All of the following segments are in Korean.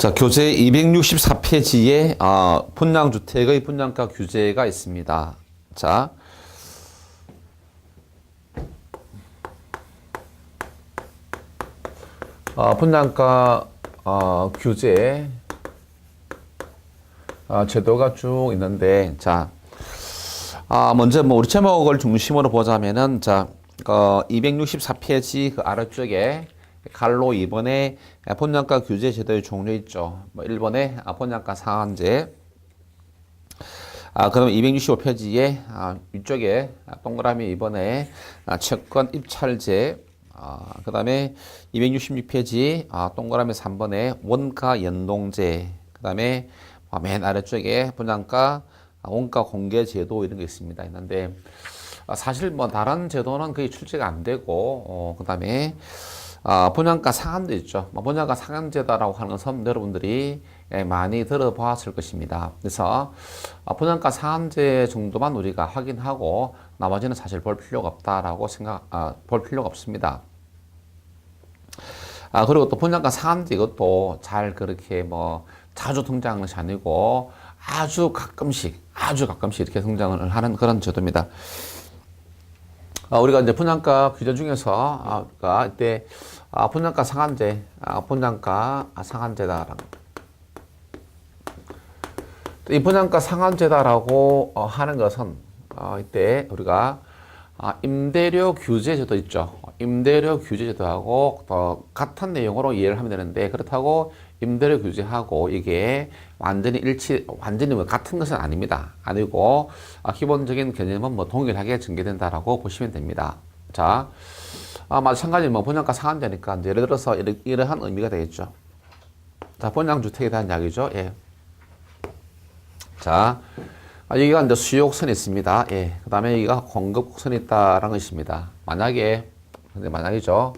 자, 교재 264페이지에 분양주택의 분양가 규제가 있습니다. 자, 분양가 규제 제도가 쭉 있는데, 자, 먼저 우리 제목을 중심으로 보자면은, 자, 264페이지 그 아래쪽에 갈로 2번에 분양가 규제 제도의 종류 있죠. 1번에 분양가 상한제. 그럼 265페이지에 위쪽에 동그라미 2번에 채권 입찰제. 그 다음에 266페이지 동그라미 3번에 원가 연동제. 그 다음에 맨 아래쪽에 분양가 원가 공개 제도 이런 게 있습니다. 있는데 사실 다른 제도는 거의 출제가 안 되고 그 다음에 분양가 상한제 있죠. 분양가 상한제다라고 하는 것은 여러분들이 많이 들어보았을 것입니다. 그래서 분양가 상한제 정도만 우리가 확인하고 나머지는 사실 볼 필요가 없다라고 볼 필요가 없습니다. 그리고 또 분양가 상한제 이것도 잘 그렇게 자주 등장하는 것이 아니고 아주 가끔씩 이렇게 등장을 하는 그런 제도입니다. 우리가 이제 분양가 규제 중에서 이때 분양가 상한제, 분양가 상한제다라는 이 분양가 상한제다라고 하는 것은 이때 우리가 임대료 규제 제도 있죠. 임대료 규제 제도하고 같은 내용으로 이해를 하면 되는데 그렇다고 임대료 규제하고 이게 완전히 같은 것은 아닙니다. 아니고 기본적인 개념은 동일하게 전개된다라고 보시면 됩니다. 자, 마찬가지 분양가 상한제니까 이제 예를 들어서 이러한 의미가 되겠죠. 자, 분양주택에 대한 이야기죠. 예. 자, 여기가 이제 수요곡선이 있습니다. 예. 그 다음에 여기가 공급곡선이 있다라는 것입니다. 만약이죠.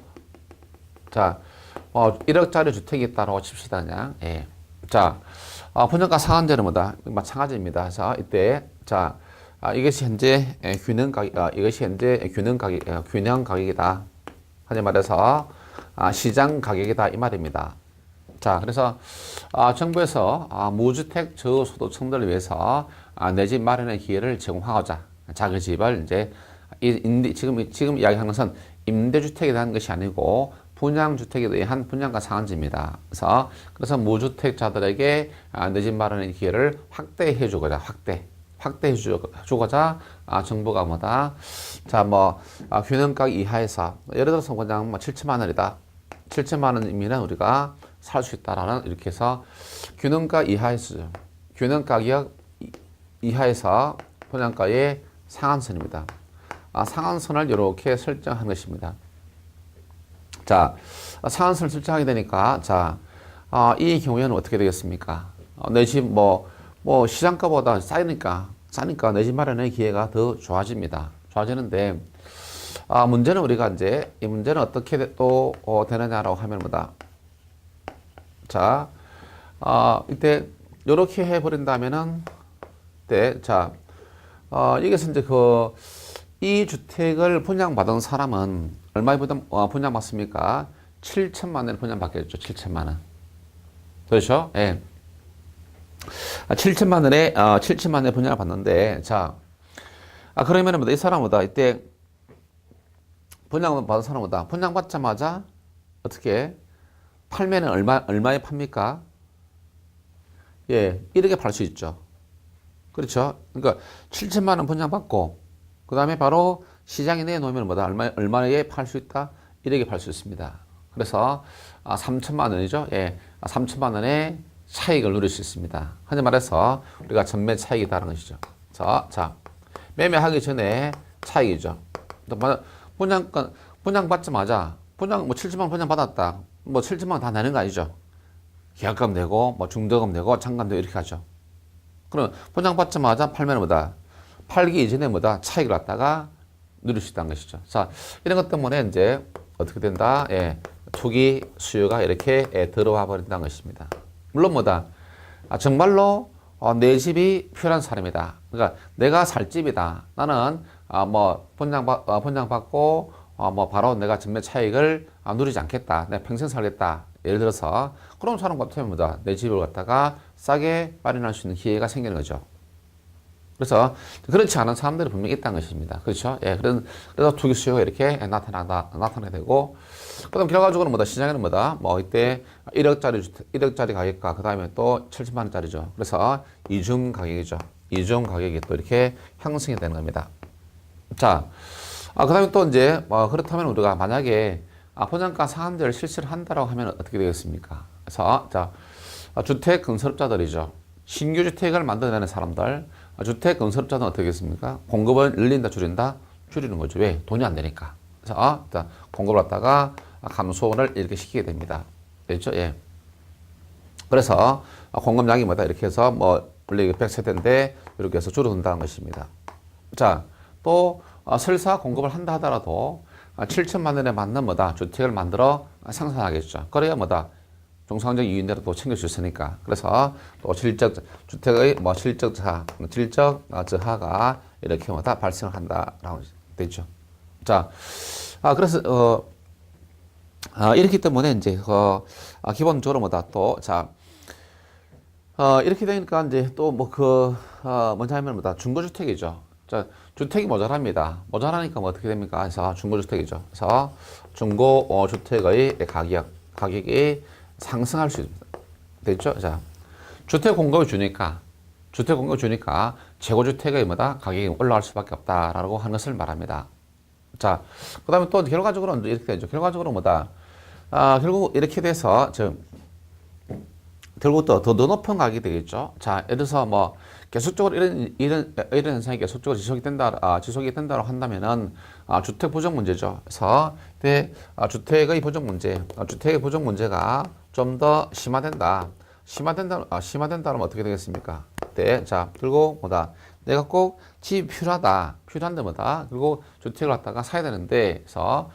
자, 1억짜리 주택이 있다라고 칩시다, 그냥. 예. 자, 분양가 상한제는 마찬가지입니다. 그래서 이때, 자, 이것이 현재 균형 가격이다. 하지 말해서, 시장 가격이다. 이 말입니다. 자, 그래서, 정부에서, 무주택 저소득층들을 위해서, 내 집 마련의 기회를 제공하고자, 자기 집을 이제, 지금 이야기하는 것은 임대주택에 대한 것이 아니고, 분양주택에 대한 분양가 상한제입니다. 그래서 무주택자들에게 내 집 마련의 기회를 확대해 주고자, 확대해 주고자, 정부가 자, 균형가격 이하에서, 예를 들어서 그냥 7천만 원이다. 7천만 원이면 우리가 살 수 있다라는, 이렇게 해서 균형가 이하에서, 균형가격 이하에서 분양가의 상한선입니다. 상한선을 이렇게 설정한 것입니다. 자, 상한선을 설정하게 되니까, 자, 이 경우에는 어떻게 되겠습니까? 내 집, 시장가보다 싸니까 내 집 마련의 기회가 더 좋아집니다. 좋아지는데, 문제는 우리가 이 문제는 어떻게 또, 되느냐라고 하면 자, 이때, 요렇게 해버린다면은, 자, 여기서 이제 이 주택을 분양받은 사람은 얼마에 분양받습니까? 7천만 원에 분양받겠죠. 7천만 원. 그렇죠? 예. 7천만 원에 분양을 받는데, 자, 그러면은 이 사람은 이때 분양받은 사람은 분양받자마자 어떻게 팔면은 얼마에 팝니까? 예, 1억에 팔 수 있죠. 그렇죠? 그러니까 7천만 원 분양받고 그 다음에 바로 시장에 내놓으면 얼마에 팔 수 있다? 1억에 팔 수 있습니다. 그래서 3천만 원이죠. 예, 3천만 원의 차익을 누릴 수 있습니다. 하지 말해서 우리가 전매 차익이다라는 것이죠. 자, 매매하기 전에 차익이죠. 분양 받자마자 7천만 원 분양 받았다. 7천만 원 다 내는 거 아니죠. 계약금 내고 중도금 내고 잔금 내고 이렇게 하죠. 그럼 분양 받자마자 팔면 팔기 이전에 차익을 갖다가 누릴 수 있다는 것이죠. 자, 이런 것 때문에 이제 어떻게 된다? 예, 투기 수요가 이렇게 들어와 버린다는 것입니다. 물론 정말로 내 집이 필요한 사람이다. 그러니까 내가 살 집이다. 나는 분양받고 바로 내가 전매 차익을 누리지 않겠다. 내가 평생 살겠다. 예를 들어서 그런 사람 같으면 뭐다? 내 집을 갖다가 싸게 마련할 수 있는 기회가 생기는 거죠. 그래서 그렇지 않은 사람들이 분명히 있다는 것입니다. 그렇죠? 예, 그래서 투기 수요가 이렇게 나타나게 되고, 그다음 결과적으로 뭐다? 시장에는 뭐다? 뭐 이때 1억짜리 가격과 그 다음에 또 7천만 원짜리죠. 그래서 이중 가격이죠. 이중 가격이 또 이렇게 형성이 되는 겁니다. 자, 그 다음에 또 이제 그렇다면 우리가 만약에 분양가 상한제를 실시를 한다라고 하면 어떻게 되겠습니까? 그래서 자, 주택 건설업자들이죠. 신규 주택을 만들어내는 사람들, 주택 건설업자는 어떻게 하겠습니까? 공급을 늘린다, 줄인다? 줄이는 거죠. 왜? 돈이 안 되니까. 그래서 공급을 갖다가 감소를 이렇게 시키게 됩니다. 됐죠? 예. 그래서 공급량이 뭐다? 이렇게 해서 뭐 원래 100세대인데 이렇게 해서 줄어든다는 것입니다. 자, 또 설사 공급을 한다 하더라도 7천만 원에 맞는 뭐다? 주택을 만들어 생산하겠죠. 그래야 뭐다? 정상적 이윤대로 또 챙길 수 있으니까. 그래서 또 주택의 실적 저하가 이렇게 뭐다? 발생을 한다라고 되죠. 자, 그래서, 이렇기 때문에 이제, 기본적으로 뭐다? 또, 자, 이렇게 되니까 이제 또 뭐냐 하면 뭐다? 중고주택이죠. 자, 주택이 모자랍니다. 모자라니까 뭐 어떻게 됩니까? 그래서 중고주택이죠. 그래서 중고주택의 가격이 상승할 수 있습니다. 됐죠? 자, 주택 공급을 주니까 재고주택의 뭐다? 가격이 올라갈 수밖에 없다라고 하는 것을 말합니다. 자, 그 다음에 또 결과적으로 이렇게 되죠. 결과적으로 뭐다? 결국 이렇게 돼서, 결국 더 높은 가격이 되겠죠. 자, 예를 들어서 뭐, 계속적으로 이런 현상이 계속적으로 지속이 된다고 한다면은, 주택 부족 문제죠. 그래서, 주택의 부족 문제가 좀 더 심화된다면 어떻게 되겠습니까? 네, 자, 그리고 뭐다? 내가 꼭 집이 필요한데 뭐다? 그리고 주택을 갖다가 사야 되는데, 그래서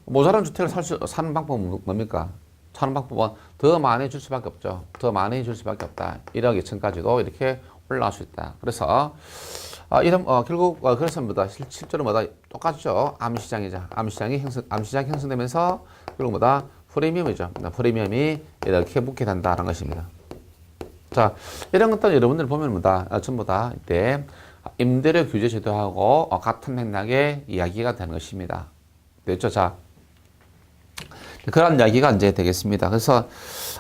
모자란 주택을 사는 방법은 뭡니까? 사는 방법은 더 많이 줄 수밖에 없죠. 더 많이 줄 수밖에 없다. 1억 2천까지도 이렇게 올라갈 수 있다. 그래서 결국 그래서 뭐다? 실제로 뭐다? 똑같죠. 암시장이 형성되면서 결국 뭐다? 프리미엄이죠. 프리미엄이 이렇게 붙게 된다는 것입니다. 자, 이런 것들 여러분들 보면 뭐다? 전부 다 이때 임대료 규제 제도하고 같은 맥락의 이야기가 되는 것입니다. 됐죠? 자, 그런 이야기가 이제 되겠습니다. 그래서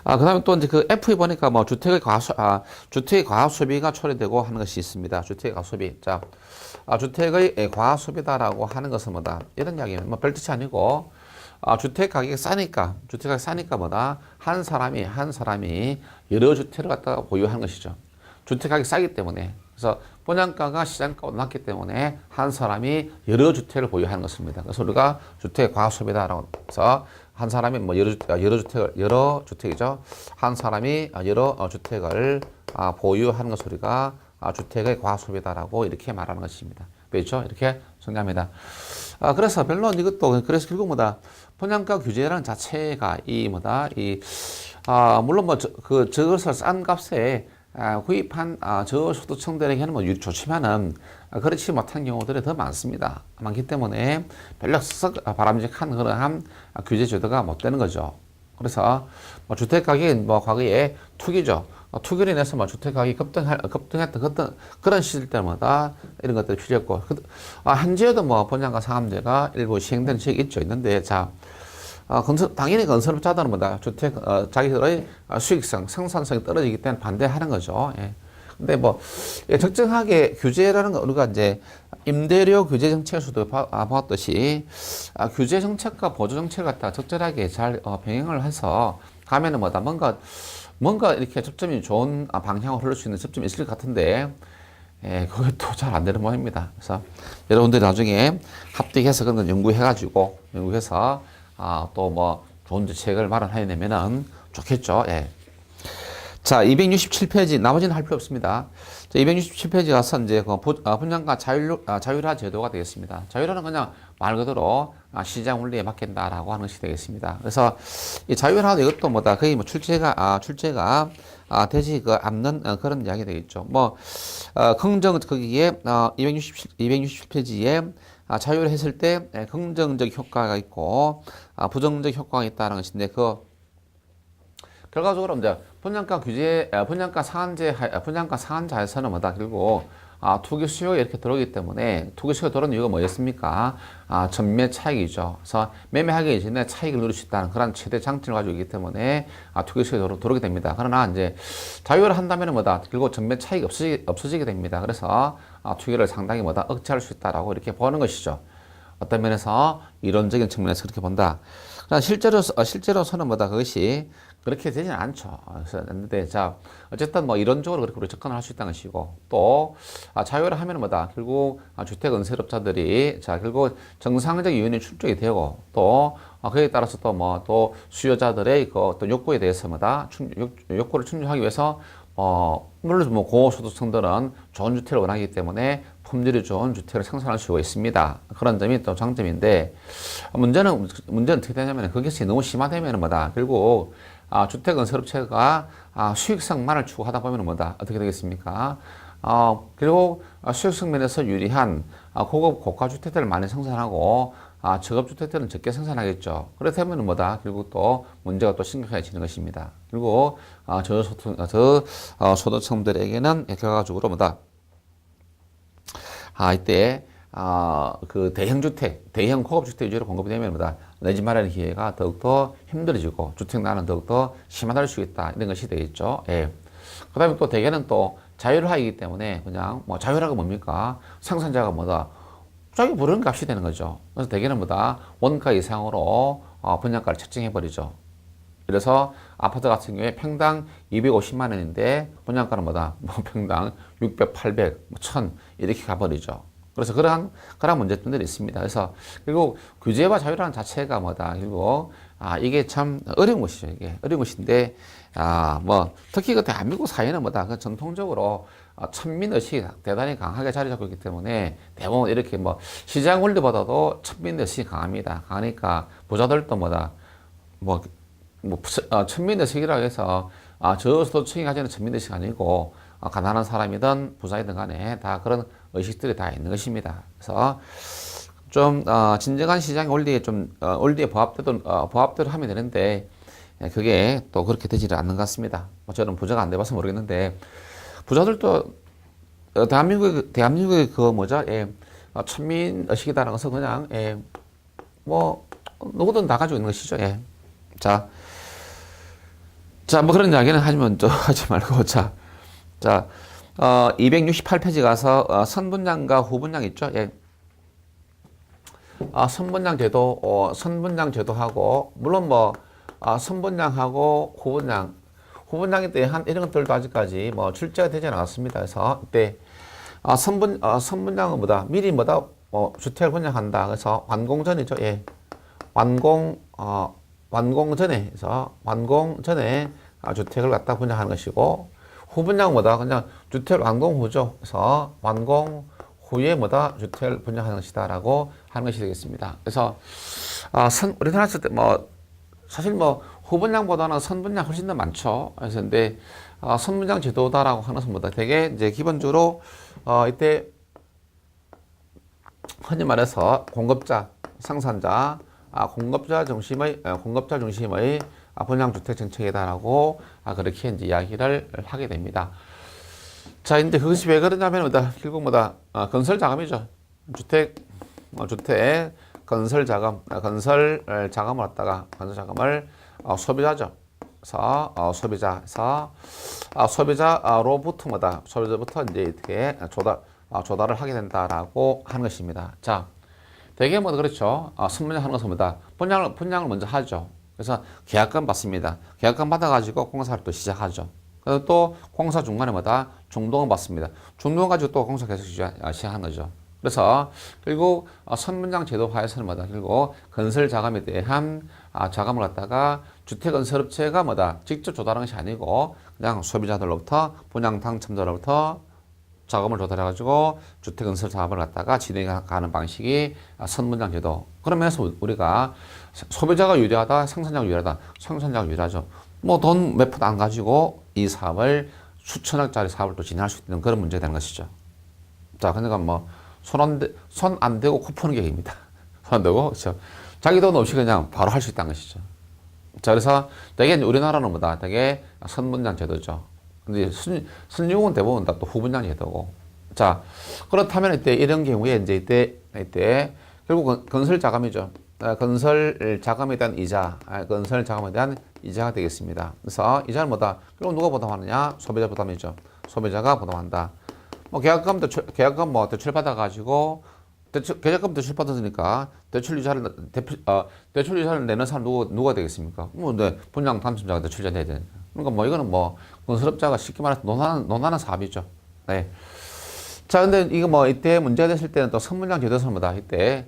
그 다음에 또 이제 그 F에 보니까 뭐 주택의 과학 소비가 초래되고 하는 것이 있습니다. 주택의 과학 소비. 자, 주택의 과학 소비다라고 하는 것은 뭐다? 이런 이야기는 뭐 별뜻이 아니고 주택 가격이 싸니까 뭐다? 한 사람이 여러 주택을 갖다가 보유하는 것이죠. 주택 가격이 싸기 때문에. 그래서 분양가가 시장가보다 낮기 때문에 한 사람이 여러 주택을 보유하는 것입니다. 그래서 우리가 주택 과학 소비다라고 해서 한 사람이 뭐 여러 주택이죠. 한 사람이 여러 주택을 보유하는 것을 우리가 주택의 과학 소비다라고 이렇게 말하는 것입니다. 그렇죠? 이렇게 정리합니다. 그래서 그래서 결국 뭐다? 분양가 규제라는 자체가 물론 저것을 싼 값에 구입한 저소득층들에게는 뭐 좋지만은 그렇지 못한 경우들이 더 많기 때문에 별로 바람직한 그러한 규제 제도가 못 되는 거죠. 그래서 주택 가격이 과거에 투기죠. 투기로 인해서 주택 가격이 급등했던 그런 시절 때마다 이런 것들이 필요했고, 현재에도 분양가 상한제가 일부 시행되는 지역이 있는데, 자, 당연히 건설업자들은 주택, 자기들의 수익성, 생산성이 떨어지기 때문에 반대하는 거죠. 예. 근데 적정하게 규제라는 거, 우리가 이제 임대료 규제 정책에서도 보았듯이, 규제 정책과 보조 정책을 갖다가 적절하게 잘 병행을 해서 가면은 뭔가 이렇게 접점이 좋은 방향으로 흐를 수 있는 접점이 있을 것 같은데, 그것도 잘 안 되는 모양입니다. 그래서 여러분들이 나중에 합득해서 그런 걸 연구해서 또 좋은 정책을 마련해내면은 좋겠죠. 예. 자, 267페이지, 나머지는 할 필요 없습니다. 자, 267페이지 가서 이제 분양가 자율화 제도가 되겠습니다. 자율화는 그냥 말 그대로 시장 원리에 맡긴다라고 하는 것이 되겠습니다. 그래서 이 자율화도 이것도 거의 출제가 되지 않는 그런 이야기 되겠죠. 거기에 267페이지에 자율화했을 때 긍정적 효과가 있고 부정적 효과가 있다는 것인데 결과적으로 이제 분양가 규제, 분양가 상한제, 분양가 상한자에서는 뭐다 결국 투기 수요가 이렇게 들어오기 때문에 투기 수요가 들어오는 이유가 뭐였습니까? 전매 차익이죠. 그래서 매매하기 전에 차익을 누릴 수 있다는 그런 최대 장점을 가지고 있기 때문에 투기 수요가 들어오게 됩니다. 그러나 이제 자유를 한다면 뭐다 결국 전매 차익이 없어지게 됩니다. 그래서 투기를 상당히 뭐다 억제할 수 있다라고 이렇게 보는 것이죠. 어떤 면에서 이론적인 측면에서 그렇게 본다. 그러나 실제로서는 뭐다 그것이 그렇게 되지는 않죠. 그런데 자 어쨌든 뭐 이론적으로 그렇게 우리 접근을 할 수 있다는 것이고 또 자유를 하면 뭐다 결국 주택 은세업자들이 자 결국 정상적 이윤이 축적이 되고 또 거기에 따라서 또 뭐 또 수요자들의 그 어떤 욕구에 대해서 뭐다 욕구를 충족하기 위해서 물론 뭐 고소득층들은 좋은 주택을 원하기 때문에 품질이 좋은 주택을 생산할 수가 있습니다. 그런 점이 또 장점인데 문제는 어떻게 되냐면 그것이 너무 심화되면 뭐다 결국 주택 건설업체가 수익성만을 추구하다 보면 뭐다 어떻게 되겠습니까? 결국 수익성 면에서 유리한 고급 고가 주택들을 많이 생산하고 저급 주택들은 적게 생산하겠죠. 그렇다면 뭐다 결국 또 문제가 또 심각해지는 것입니다. 그리고 저소득층들에게는 결과적으로 뭐다 이때 그 대형 고급주택 위주로 공급이 되면 뭐다 내 집 마련 기회가 더욱더 힘들어지고 주택난은 더욱더 심화될 수 있다 이런 것이 되겠죠. 예. 그다음에 또 대개는 또 자율화이기 때문에 그냥 뭐 자율화가 뭡니까 생산자가 뭐다 자기 부르는 값이 되는 거죠. 그래서 대개는 뭐다 원가 이상으로 분양가를 책정해 버리죠. 그래서 아파트 같은 경우에 평당 250만 원인데 분양가는 뭐다 뭐 평당 600, 800, 1000 이렇게 가버리죠. 그래서 그러한 문제점들이 있습니다. 그래서 결국 규제와 자유라는 자체가 뭐다 결국 이게 참 어려운 것이죠. 이게 어려운 것인데 뭐 특히 그 대한민국 사회는 뭐다 그 전통적으로 천민 의식이 대단히 강하게 자리 잡고 있기 때문에 대부분 이렇게 뭐 시장 원리보다도 천민 의식이 강합니다. 강하니까 부자들도 뭐다 천민 의식이라고 해서 저소득층이 가지는 천민 의식이 아니고 가난한 사람이든 부자이든 간에 다 그런 의식들이 다 있는 것입니다. 그래서 좀 진정한 시장 원리에 원리에 부합대로 하면 되는데 그게 또 그렇게 되지는 않는 것 같습니다. 저는 부자가 안 돼봐서 모르겠는데 부자들도 대한민국의 그 뭐죠? 천민 의식이다라는 것은 그냥 뭐 누구든 다 가지고 있는 것이죠. 자, 뭐 그런 이야기는 하지 말고 자, 268페이지 가서 선분양과 후분양 있죠? 선분양 제도하고 물론 뭐 선분양하고 후분양에 대한 이런 것들도 아직까지 뭐 출제가 되지 않았습니다. 그래서 이때 선분양은 뭐다 미리 뭐다 주택을 분양한다. 그래서 완공 전이죠. 완공 전에 주택을 갖다 분양하는 것이고 후분양은 뭐다 그냥 주택 완공 후죠. 그래서 완공 후에 뭐다 주택을 분양하는 것이다라고 하는 것이 되겠습니다. 그래서 우리나라에서 사실 후분양보다는 선분양 훨씬 더 많죠. 그래서 근데 선분양 제도다라고 하는 것은 뭐다 되게 이제 기본적으로 이때 흔히 말해서 공급자, 상산자, 공급자 중심의 분양주택 정책이다라고 그렇게 이제 이야기를 하게 됩니다. 자, 이제 그것이 왜 그러냐면 결국 건설 자금이죠. 주택 건설 자금을 갖다가 건설 자금을 소비자죠. 그래서 소비자로부터 이제 이렇게 조달을 하게 된다라고 하는 것입니다. 자, 대개 그렇죠. 선분양 하는 것은 분양을 먼저 하죠. 그래서 계약금 받습니다. 계약금 받아가지고 공사를 또 시작하죠. 그래서 또 공사 중간에 중도금 받습니다. 중도금 가지고 또 공사 계속 시작하는 거죠. 그래서 결국 선분양 제도화에서는 결국 건설 자금에 대한 자금을 갖다가 주택 건설업체가 직접 조달하는 것이 아니고 그냥 소비자들로부터 분양 당첨자로부터 자금을 조달해가지고 주택 건설 사업을 갖다가 진행하는 방식이 선분양 제도. 그러면서 우리가 소비자가 유리하다, 생산자가 유리하다. 생산자가 유리하죠. 돈 몇 푼 안 가지고 이 사업을 수천억짜리 사업을 또 진행할 수 있는 그런 문제가 되는 것이죠. 자, 그러니까 손 안 대고 코 푸는 격입니다. 손 안 대고, 그렇죠. 자기 돈 없이 그냥 바로 할 수 있다는 것이죠. 자, 그래서 되게 우리나라는 뭐다? 되게 선분양 제도죠. 근데 선진국은 대부분 다 또 후분양 제도고. 자, 그렇다면 이때 이런 경우에 이제 이때 결국 건설 자금이죠. 건설 자금에 대한 이자, 건설 자금에 대한 이자가 되겠습니다. 그래서 이자는 뭐다? 결국 누가 부담하느냐? 소비자 부담이죠. 소비자가 부담한다. 뭐 계약금 뭐 대출 받아가지고 계약금 대출 받았으니까 대출 이자를 내는 사람 누가 되겠습니까? 뭐 네, 분양 당첨자가 대출 이자 내야 되니까. 그러니까 뭐 이거는 뭐 건설업자가 쉽게 말해서 논하는 사업이죠. 네. 자, 근데 이거 뭐 이때 문제가 됐을 때는 또 선분양 제도에서 뭐다? 이때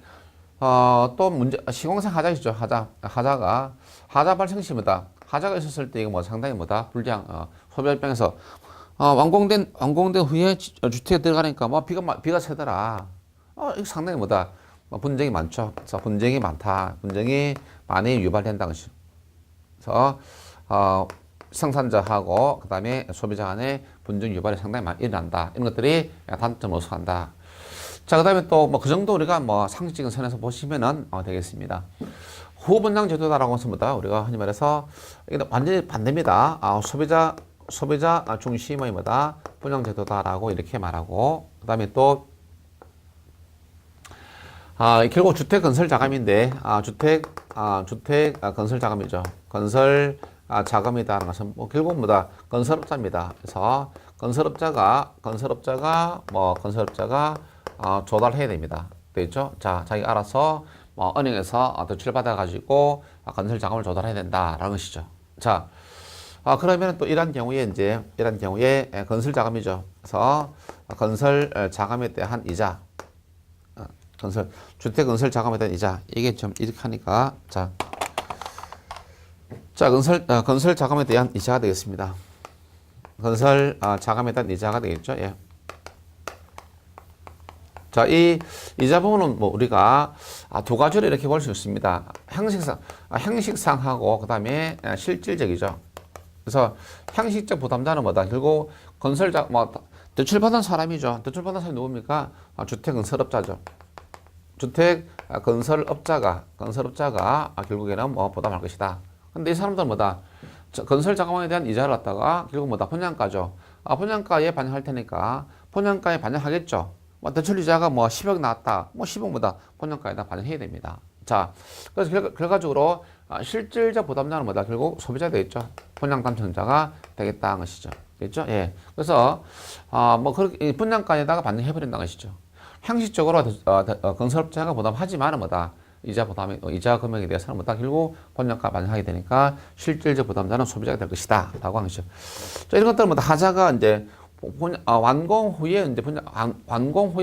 또 문제 시공상 하자이죠. 하자 발생 시 뭐다? 하자가 있었을 때 이거 뭐 상당히 뭐다? 불량 소비자 입장에서 완공된 후에 주택에 들어가니까 뭐 비가 새더라. 이거 상당히 뭐다? 분쟁이 많죠. 그래서 분쟁이 많다. 분쟁이 많이 유발된다는 것이죠. 그래서 생산자하고 그다음에 소비자 간의 분쟁 유발이 상당히 많이 일어난다. 이런 것들이 단점으로 소한다. 자, 그다음에 또 뭐 그 정도 우리가 뭐 상식적인 선에서 보시면은 되겠습니다. 후분양 제도다라고 해서 뭐다? 우리가 흔히 말해서 이게 완전히 반대입니다. 소비자 중심의 뭐다? 분양 제도다라고 이렇게 말하고 그다음에 또 결국 주택 건설 자금인데 주택 건설 자금이죠. 건설 자금이다라는 것은 뭐 결국 뭐다? 건설업자입니다. 그래서 건설업자가 조달해야 됩니다. 되겠죠? 자, 자기 알아서 뭐 은행에서 대출 받아가지고 건설 자금을 조달해야 된다라는 것이죠. 자, 그러면 또 이런 경우에 건설 자금이죠. 그래서 건설 자금에 대한 이자, 주택 건설 자금에 대한 이자 이게 좀 이렇게 하니까 자, 건설 자금에 대한 이자가 되겠습니다. 건설 자금에 대한 이자가 되겠죠. 예. 자, 이 이자 부분은 뭐 우리가 두 가지로 이렇게 볼 수 있습니다. 형식상하고 그다음에 실질적이죠. 그래서 형식적 부담자는 뭐다? 결국 대출 받은 사람이죠. 대출 받은 사람이 누굽니까? 주택 건설업자죠. 주택 건설업자가 결국에는 뭐 부담할 것이다. 근데 이 사람들은 뭐다? 건설 자금에 대한 이자를 갖다가 결국 뭐다? 분양가죠. 분양가에 반영할 테니까 분양가에 반영하겠죠. 뭐 대출 이자가 뭐 10억 나왔다. 뭐 10억 뭐다? 분양가에다 반영해야 됩니다. 자, 그래서 결과적으로 실질적 부담자는 뭐다? 결국 소비자가 되겠죠. 분양 당첨자가 되겠다는 것이죠. 됐죠? 예. 그래서 뭐 그렇게 분양가에다가 반영해 버린다는 것이죠. 형식적으로 건설업자가 부담하지만은 뭐다? 이자 금액에 대해서는 뭐다? 결국 분양가 반영하게 되니까 실질적 부담자는 소비자가 될 것이다. 라고 하는 것이죠. 자, 이런 것들은 뭐다? 하자가 이제 완공 후에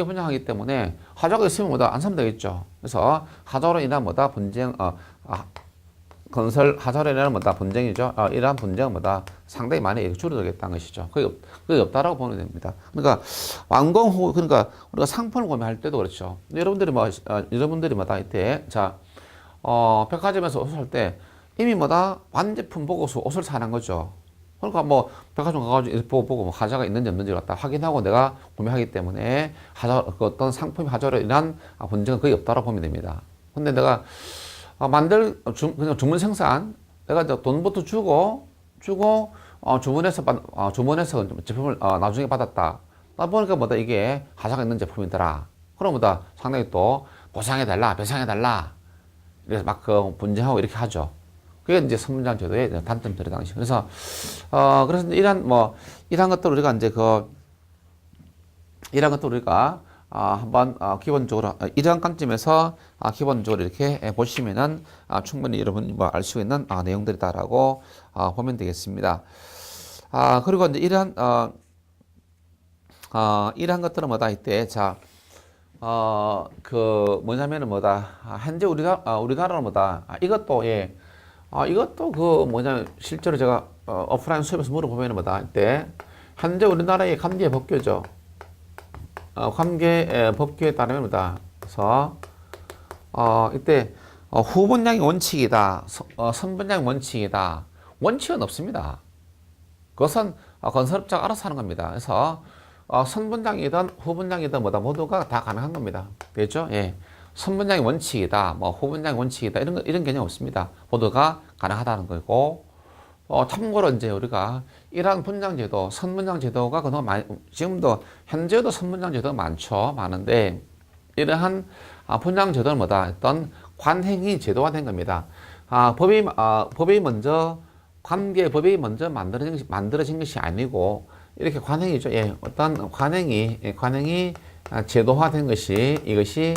분양하기 때문에 하자가 있으면 뭐다? 안 사면 되겠죠. 그래서 하자로 인한 뭐다? 분쟁, 건설 하자로 인한 뭐다? 분쟁이죠. 이러한 분쟁은 뭐다? 상당히 많이 줄어들겠다는 것이죠. 그게 없다라고 보면 됩니다. 그러니까 완공 후, 그러니까 우리가 상품을 구매할 때도 그렇죠. 여러분들이 뭐다? 이때, 자, 백화점에서 옷을 살 때 이미 뭐다? 완제품 보고서 옷을 사는 거죠. 그러니까 뭐 백화점 가가지고 보고 뭐 하자가 있는지 없는지 갖다 확인하고 내가 구매하기 때문에 그 어떤 상품이 하자로 인한 분쟁은 거의 없다고 보면 됩니다. 근데 내가 그냥 주문 생산 내가 이제 돈부터 주고 주문해서 제품을 나중에 받았다. 보니까 뭐다 이게 하자가 있는 제품이더라. 그럼 뭐다 상당히 또 보상해달라, 배상해달라. 그래서 막 그 분쟁하고 이렇게 하죠. 그게 이제 선분양 제도의 단점들이 당시. 그래서 이러한 것들 우리가 이제 이러한 것들 우리가 한번 기본적으로 이러한 관점에서 기본적으로 이렇게 보시면은 충분히 여러분이 뭐 알 수 있는 내용들이다라고 보면 되겠습니다. 그리고 이제 이러한 것들은 뭐다 이때 뭐냐면은 뭐다 현재 우리나라는 뭐다 이것도 실제로 제가 오프라인 수업에서 물어보면 뭐다 이때 현재 우리나라의 관계 법규죠. 관계 법규에 따르면 뭐다. 그래서 이때 후분양이 원칙이다. 선분양이 원칙이다. 원칙은 없습니다. 그것은 건설업자가 알아서 하는 겁니다. 그래서 선분양이든 후분양이든 뭐다 모두가 다 가능한 겁니다. 됐죠? 예. 선분양의 원칙이다, 뭐 후분양의 원칙이다 이런 개념 없습니다. 모두가 가능하다는 거고. 참고로 이제 우리가 이러한 분양제도, 선분양제도가 그동안 많이, 지금도 현재도 선분양제도가 많은데 이러한 분양제도는 뭐다? 어떤 관행이 제도화된 겁니다. 법이 먼저 관계법이 먼저 만들어진 것이 아니고 이렇게 관행이죠. 예, 어떤 관행이 제도화된 것이 이것이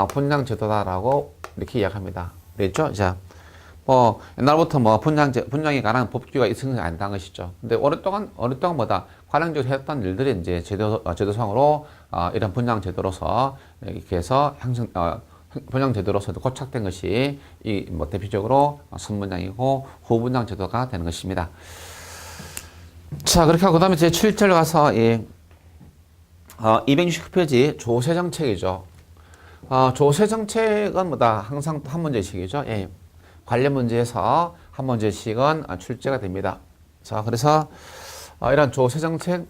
분양제도다라고 이렇게 이야기합니다. 그렇죠? 자. 옛날부터 분양에 관한 법규가 있었는 게 아니다는 것이죠. 근데 오랫동안 뭐다? 관행적으로 했던 일들이 이제 제도상으로, 이런 분양제도로서, 이렇게 해서 분양제도로서 고착된 것이, 대표적으로 선분양이고 후분양제도가 되는 것입니다. 자, 그렇게 하고, 그 다음에 제 7절 가서, 269페이지 조세정책이죠. 조세정책은 뭐다? 항상 한 문제씩이죠. 예. 관련 문제에서 한 문제씩은 출제가 됩니다. 자, 그래서 이런 조세정책,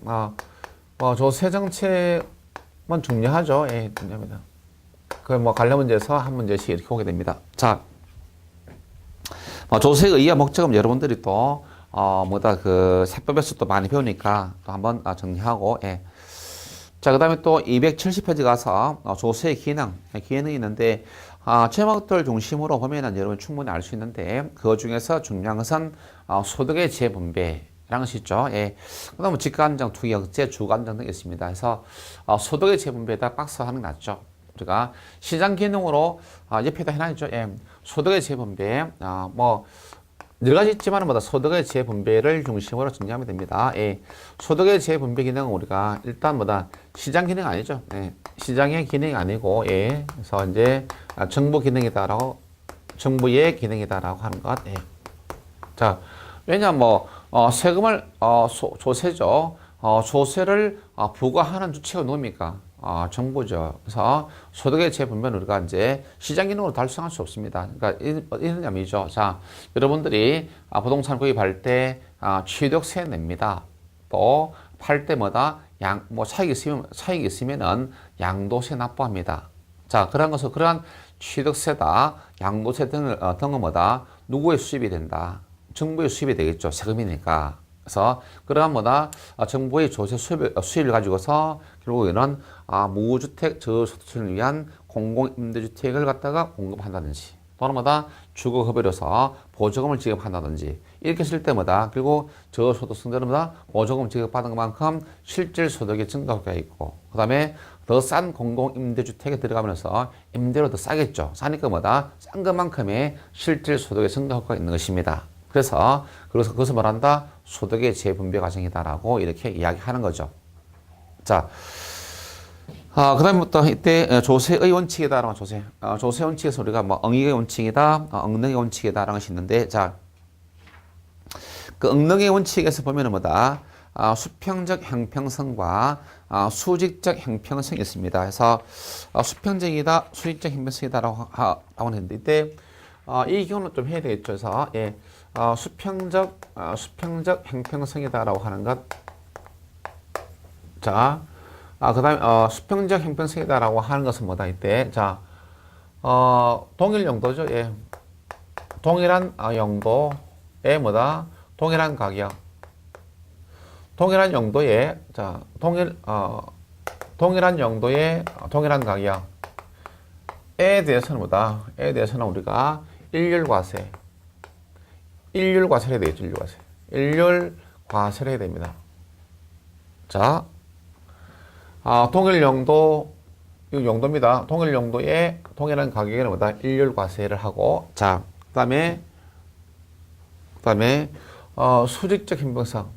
조세정책은 중요하죠. 예, 중요합니다. 관련 문제에서 한 문제씩 이렇게 오게 됩니다. 자, 조세의 의의와 목적은 여러분들이 또 세법에서 또 많이 배우니까 또 한번 정리하고, 예. 자, 그 다음에 또 270페이지 가서 조세의 기능이 있는데, 제목들 중심으로 보면은 여러분 충분히 알 수 있는데, 그 중에서 중요한 것은 소득의 재분배라는 것이 있죠. 예. 그 다음에 직간정, 투기억제, 주간정 등이 있습니다. 그래서 소득의 재분배에다 박스 하는 게 낫죠. 우리가 시장 기능으로 옆에다 해놔야죠. 예. 소득의 재분배, 여러 가지 있지만 소득의 재분배를 중심으로 정리하면 됩니다. 예. 소득의 재분배 기능은 우리가 일단 시장 기능 아니죠. 예. 시장의 기능이 아니고, 예. 그래서 이제 정부 기능이다라고, 정부의 기능이다라고 하는 것. 예. 자, 왜냐 세금을 조세죠. 조세를 부과하는 주체가 누굽니까? 정부죠. 그래서 소득의 재분배는 우리가 이제 시장 기능으로 달성할 수 없습니다. 그러니까 이런 의미죠. 자, 여러분들이 부동산 구입할 때 취득세 냅니다. 또 팔 때마다 차익이 있으면은 양도세 납부합니다. 자, 그러한 취득세다, 양도세 등은 누구의 수입이 된다? 정부의 수입이 되겠죠. 세금이니까. 그래서 그러한 정부의 조세 수입을 가지고서 결국에는 무주택 저소득층을 위한 공공임대주택을 갖다가 공급한다든지 또는 주거급여로서 보조금을 지급한다든지 이렇게 쓸 때마다 결국 저소득층들은 보조금 지급받은 것만큼 실질 소득의 증가 효과가 있고, 그 다음에 더 싼 공공임대주택에 들어가면서 임대료 더 싸겠죠. 싸니까 싼 것만큼의 실질 소득의 증가 효과가 있는 것입니다. 그래서 그것을 말한다? 소득의 재분배 과정이다라고 이렇게 이야기하는 거죠. 자, 그 다음부터 이때 조세의 원칙이다라고 조세 원칙에서 우리가 응익의 원칙이다, 응능의 원칙이다라는 것이 있는데, 자, 그 응능의 원칙에서 보면은 수평적 형평성과 수직적 형평성이 있습니다. 그래서 수평적이다, 수직적 형평성이다라고 하는데 이때 이 경우는 좀 해야 되겠죠. 그래서 예. 수평적 형평성이다라고 하는 것. 자, 그 다음에, 수평적 형평성이다라고 하는 것은 이때. 자, 동일 용도죠. 예. 동일한 용도에 동일한 가격. 동일한 용도에, 자, 동일한 용도에 동일한 가격에 대해서는 에 대해서는 우리가 일률과세. 일률과세를 해야 되겠죠, 일률과세. 일률과세를 해야 됩니다. 자, 동일 용도, 이 용도입니다. 동일 용도에 동일한 가격에는 일률과세를 하고, 자, 그 다음에, 수직적 형평성.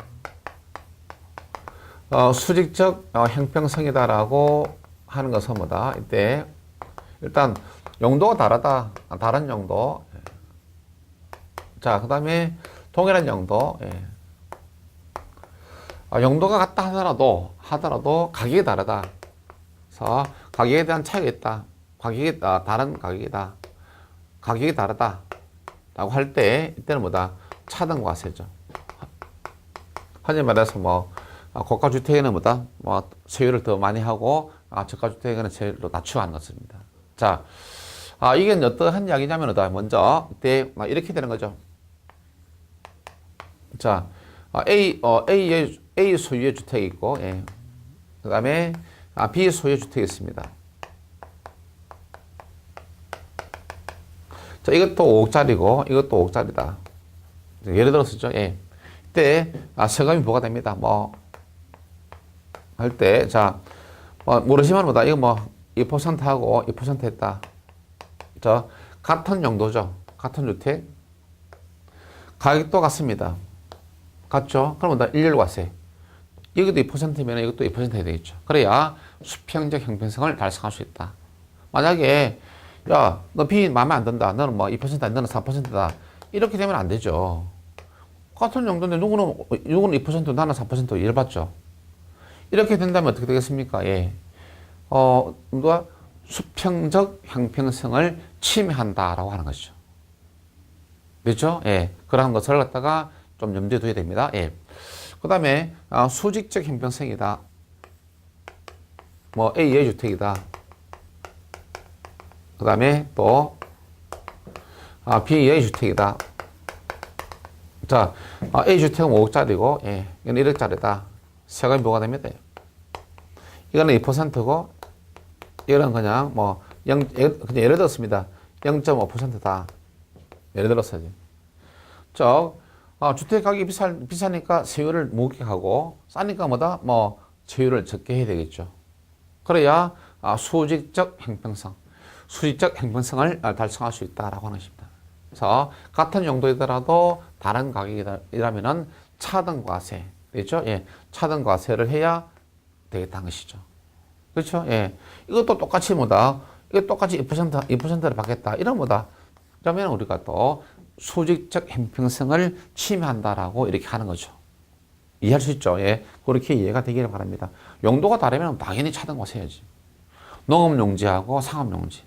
수직적 형평성이다라고 하는 것은 이때, 일단, 용도가 다른 용도. 자, 그 다음에 동일한 용도. 예. 용도가 같다 하더라도 가격이 다르다. 그래서 가격에 대한 차이가 있다. 가격이 다른 가격이다. 가격이 다르다. 라고 할 때 이때는 차등과세죠. 흔히 말해서 고가주택에는 세율을 더 많이 하고 저가주택에는 세율을 낮추어 하는 것입니다. 자, 이게 어떠한 이야기냐면, 먼저, 이때 이렇게 되는 거죠. 자, A 소유의 주택이 있고, 예. 그 다음에, B 소유의 주택이 있습니다. 자, 이것도 5억짜리고, 이것도 5억짜리다. 예를 들어서죠, 예. 이때, 세금이 뭐가 됩니다. 할 때, 자, 모르시면 뭐다. 이거 2%하고 2% 했다. 같은 용도죠. 같은 주택. 가격도 같습니다. 같죠? 그러면 일렬과세. 이것도 2%면 이것도 2% 해야 되겠죠. 그래야 수평적 형평성을 달성할 수 있다. 만약에, 야, 너 B 마음에 안 든다. 너는 2%다. 너는 4%다. 이렇게 되면 안 되죠. 같은 용도인데 누구는 2%, 나는 4% 열받죠. 이렇게 된다면 어떻게 되겠습니까? 예. 누가 수평적 형평성을 침해한다라고 하는 것이죠. 그렇죠? 예. 그러한 것을 갖다가 좀 염두에 둬야 됩니다. 예. 그 다음에, 수직적 형평성이다. A의 주택이다. 그 다음에 또, B의 주택이다. 자, A 주택은 5억짜리고, 예. 이건 1억짜리다. 세금이 뭐가 됩니다. 이거는 2%고, 이거는 그냥 그냥 예를 들었습니다. 0.5%다. 예를 들었어요. 주택 가격이 비싸니까 세율을 높게 하고, 싸니까 세율을 적게 해야 되겠죠. 그래야, 수직적 형평성을 달성할 수 있다라고 하는 것입니다. 그래서, 같은 용도이더라도 다른 가격이라면은 차등과세. 그렇죠? 예. 차등과세를 해야 되겠다는 것이죠. 그렇죠? 예. 이것도 똑같이 이거 똑같이 2%를 받겠다. 이런 그러면 우리가 또 수직적 형평성을 침해한다라고 이렇게 하는 거죠. 이해할 수 있죠? 예. 그렇게 이해가 되기를 바랍니다. 용도가 다르면 당연히 차등과세 해야지. 농업용지하고 상업용지.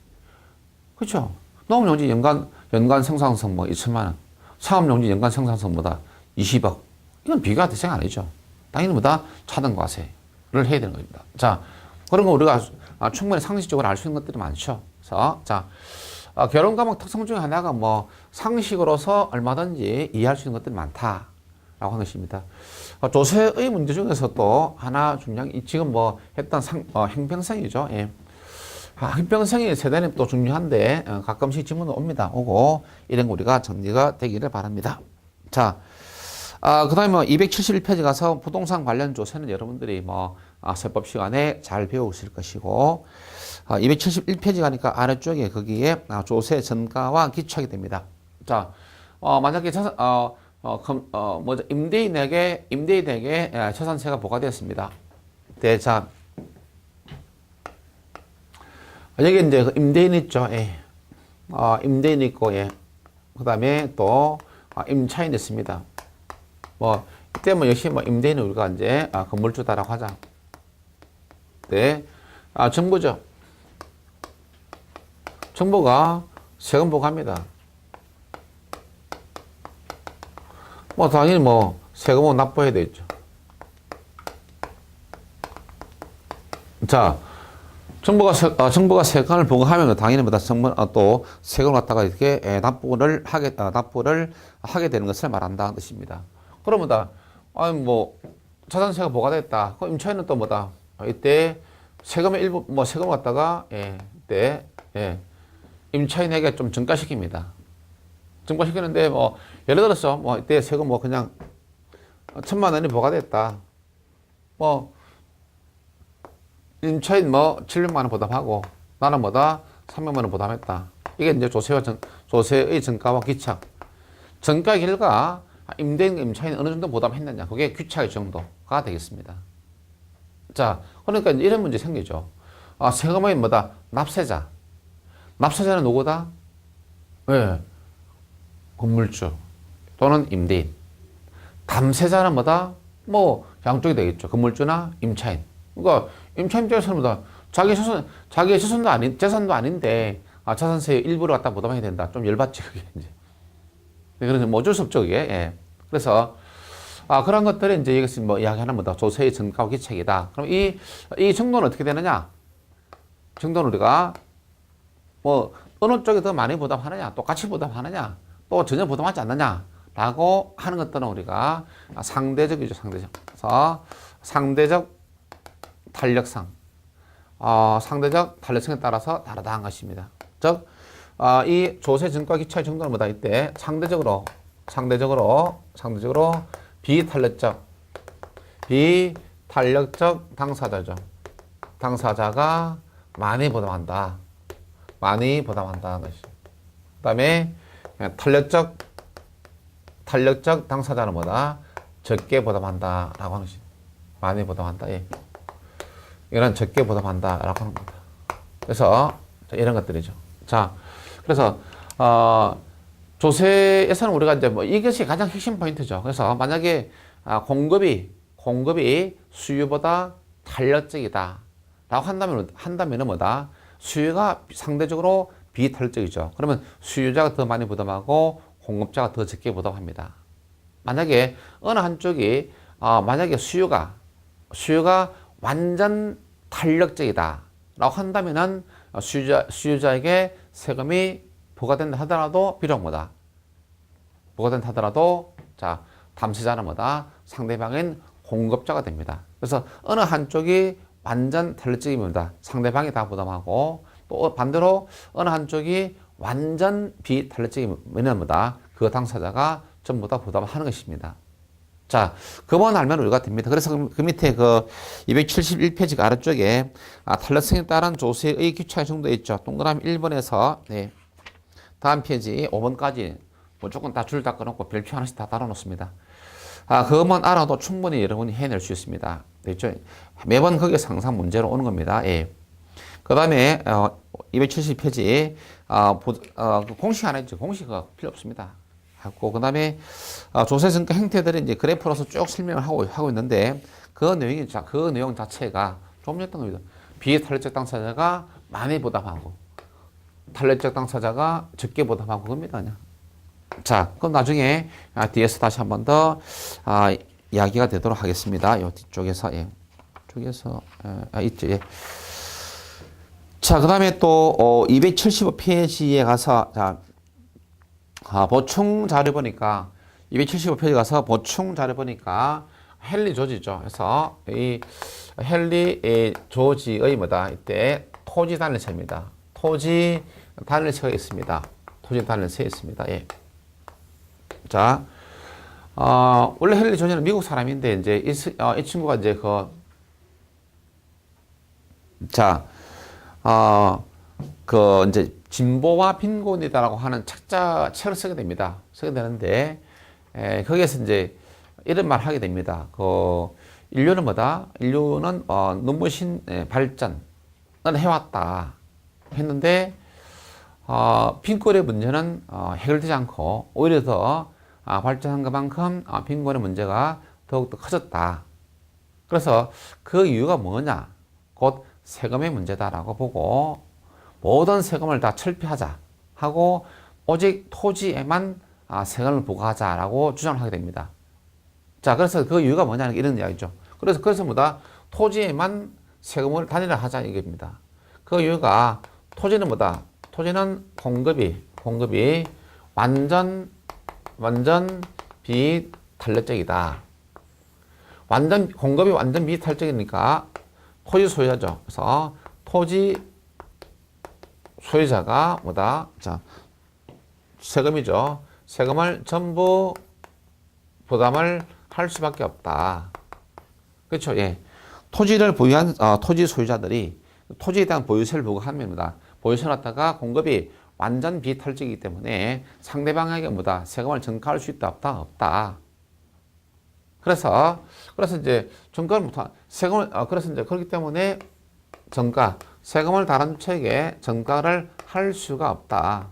그렇죠? 농업용지 연간 생산성 2천만 원. 상업용지 연간 생산성 20억. 이건 비교가 대상 아니죠. 당연히 차등과세를 해야 되는 겁니다. 자, 그런 거 우리가 충분히 상식적으로 알 수 있는 것들이 많죠. 그래서, 자, 결혼 과목 특성 중에 하나가 상식으로서 얼마든지 이해할 수 있는 것들이 많다라고 하는 것입니다. 조세의 문제 중에서 또 하나 중요한, 지금 했던 형평성이죠. 예. 형평성이 세대는 또 중요한데, 가끔씩 질문 오고, 이런 거 우리가 정리가 되기를 바랍니다. 자, 그 다음에 271페이지 가서 부동산 관련 조세는 여러분들이 세법 시간에 잘 배우실 것이고, 271페이지 가니까 아래쪽에 거기에 조세 전가와 기초하게 됩니다. 자, 만약에 임대인에게 재산세가 부과되었습니다. 네, 자, 여기 이제 그 임대인 있죠. 예. 임대인 있고, 예. 그 다음에 또 임차인 있습니다. 이때 역시 임대인은 우리가 이제 건물주다라고 하자. 네. 정부죠. 정부가 세금 부과합니다. 당연히 세금은 납부해야 되겠죠. 자, 정부가 세금을 부과하면 당연히 또 세금을 갖다가 이렇게 납부를 하게 되는 것을 말한다는 뜻입니다. 그러면 자산세가 부과됐다. 그럼 임차인은 또 이때 세금의 일부 세금을 갖다가 이때 임차인에게 좀 증가시킵니다. 증가시키는데 예를 들어서 이때 세금 그냥 1,000만 원이 부과됐다. 임차인 700만 원 부담하고 나는 300만 원 부담했다. 이게 이제 조세의 증가와 기착. 증가 결과 임대인 임차인이 어느 정도 부담했느냐. 그게 귀착의 정도가 되겠습니다. 자, 그러니까 이런 문제 생기죠. 세금의 납세자. 납세자는 누구다? 왜? 건물주 또는 임대인. 담세자는 양쪽이 되겠죠. 건물주나 임차인. 그러니까 임차인 입장에서는 자기의 재산도 아닌데 자산세 일부를 갖다 부담해야 된다. 좀 열받지 그게 이제. 그래서 어쩔 수 없죠 그게. 예. 그래서 그런 것들이 이제 이것이 이야기하는 조세의 증가와 기책이다. 그럼 이 정도는 어떻게 되느냐? 정도는 우리가 뭐 어느 쪽이 더 많이 부담하느냐, 똑같이 부담하느냐, 또 전혀 부담하지 않느냐라고 하는 것들은 우리가 상대적이죠, 상대적. 그래서 상대적 탄력성, 상대적 탄력성에 따라서 다르다는 것입니다. 즉, 이 조세 증가 기차의 정도는 뭐다 이때 상대적으로 비탄력적 당사자죠. 당사자가 많이 부담한다. 많이 부담한다는 것이. 그 다음에 탄력적 당사자는 뭐다? 적게 부담한다. 라고 하는 것이. 많이 부담한다. 예. 이런 적게 부담한다. 라고 하는 겁니다. 그래서 이런 것들이죠. 자, 그래서, 조세에서는 우리가 이제 뭐 이것이 가장 핵심 포인트죠. 그래서 만약에 공급이 수요보다 탄력적이다. 라고 한다면은 뭐다? 수요가 상대적으로 비탄력적이죠. 그러면 수요자가 더 많이 부담하고 공급자가 더 적게 부담합니다. 만약에 어느 한쪽이 만약에 수요가 완전 탄력적이다. 라고 한다면은 수요자에게 세금이 부과된다 하더라도 비록 뭐다? 부과된다 하더라도 자, 담세자는 뭐다? 상대방인 공급자가 됩니다. 그래서 어느 한쪽이 완전 탄력적이면 상대방이 다 부담하고 또 반대로 어느 한쪽이 완전 비탄력적이면 뭐다? 그 당사자가 전부 다 부담하는 것입니다. 자, 그만 알면 우리가 됩니다. 그래서 그 밑에 그 271페이지 아래쪽에 탄력성에 따른 조세의 규칙 정도 있죠. 동그라미 1번에서 네. 다음 페이지 5번까지 무조건 다 줄 다 끊었고 별표 하나씩 다 달아놓습니다. 그것만 알아도 충분히 여러분이 해낼 수 있습니다. 됐죠? 매번 거기서 항상 문제로 오는 겁니다. 예. 그 다음에 270페이지 공식 하나 있죠. 공식은 필요 없습니다. 하고 그 다음에 조세증가 행태들이 이제 그래프로서 쭉 설명을 하고 있는데 그 내용 자체가 좀 했던 겁니다. 비탄력적 당사자가 많이 부담하고 탄력적 당사자가 적게 부담하고 그겁니다. 그냥. 자, 그럼 나중에 뒤에서 다시 한 번 더 이야기가 되도록 하겠습니다. 요 뒤쪽에서 쪽에서 있죠. 예. 자, 그 다음에 또 275페이지에 가서 자, 보충 자료 보니까 275페이지 가서 보충 자료 보니까 헨리 조지죠. 그래서 이 헨리 조지의 뭐다 이때 토지 단일세입니다. 토지 단일세가 있습니다. 토지 단일세 있습니다. 예. 자, 원래 헨리 조지는 미국 사람인데 이제 이 친구가 이제 이제 진보와 빈곤이다라고 하는 책을 쓰게 됩니다. 쓰게 되는데, 거기에서 이제 이런 말 하게 됩니다. 인류는 뭐다? 인류는, 눈부신 발전을 해왔다. 했는데, 빈곤의 문제는, 해결되지 않고, 오히려 더, 발전한 것만큼, 빈곤의 문제가 더욱더 커졌다. 그래서 그 이유가 뭐냐? 곧 세금의 문제다라고 보고, 모든 세금을 다 철폐하자 하고 오직 토지에만 세금을 부과하자라고 주장을 하게 됩니다. 자, 그래서 그 이유가 뭐냐는 이런 이야기죠. 그래서 뭐다? 토지에만 세금을 단일화하자 이겁니다. 그 이유가 토지는 뭐다? 토지는 공급이 완전 비탄력적이다. 공급이 완전 비탄력적이니까 토지 소유자죠. 그래서 토지 소유자가 뭐다? 자, 세금이죠. 세금을 전부 부담을 할 수밖에 없다. 그렇죠? 예. 토지를 보유한 토지 소유자들이 토지에 대한 보유세를 부과합니다. 보유세를 갖다가 공급이 완전 비탄력적이기 때문에 상대방에게 뭐다? 세금을 전가할 수 있다, 없다, 없다. 그래서 이제 전가를 못한 세금을 그래서 이제 그렇기 때문에 세금을 다른 주체에게 전가를 할 수가 없다.